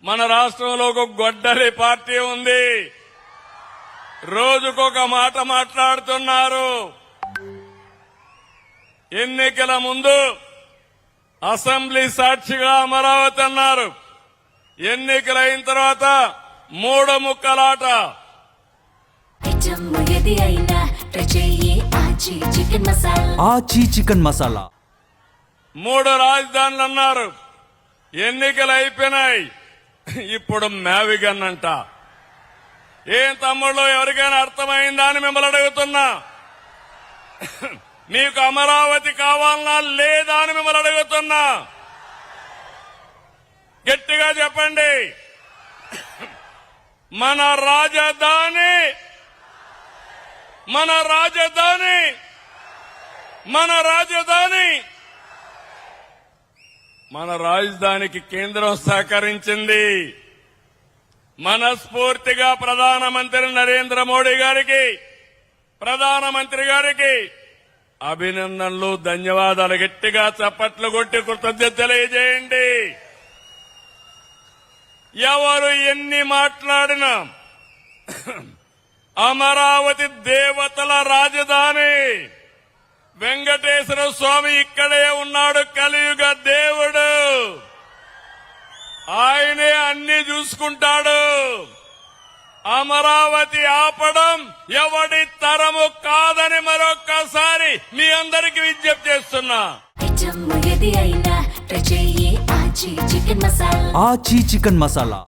మన రాష్ట్రంలో ఒక గొడ్డలి పార్టీ ఉంది. రోజుకొక మాట మాట్లాడుతున్నారు. ఎన్నికల ముందు అసెంబ్లీ సాక్షిగా అమరావతి అన్నారు. ఎన్నికలైన తర్వాత మూడు ముక్కలాట. ఆచి చికెన్ మసాలా. మూడు రాజధానులు అన్నారు. ఎన్నికలు అయిపోయినాయి. ఇప్పుడు మ్యావిగన్ అంట. ఏం తమ్ముళ్ళు, ఎవరికైనా అర్థమైందా అని మిమ్మల్ని అడుగుతున్నా. మీకు అమరావతి కావాలన్నా లేదా అని మిమ్మల్ని అడుగుతున్నా. గట్టిగా చెప్పండి. మన రాజధాని మన రాజధాని మన రాజధాని మన రాజధానికి కేంద్రం సహకరించింది. మనస్ఫూర్తిగా ప్రధానమంత్రి నరేంద్ర మోడీ గారికి, ప్రధానమంత్రి గారికి అభినందనలు, ధన్యవాదాలు. గట్టిగా చప్పట్లు కొట్టి కృతజ్ఞత తెలియజేయండి. ఎవరు ఎన్ని మాట్లాడినా అమరావతి దేవతల రాజధాని. వెంకటేశ్వర స్వామి ఇక్కడే ఉన్నాడు, కలియుగ దేవుడు. ఆయనే అన్ని చూసుకుంటాడు. అమరావతి ఆపడం ఎవడి తరము కాదని మరొక్కసారి మీ అందరికీ విజ్ఞప్తి చేస్తున్నా. ఆచి చికెన్ మసాలా.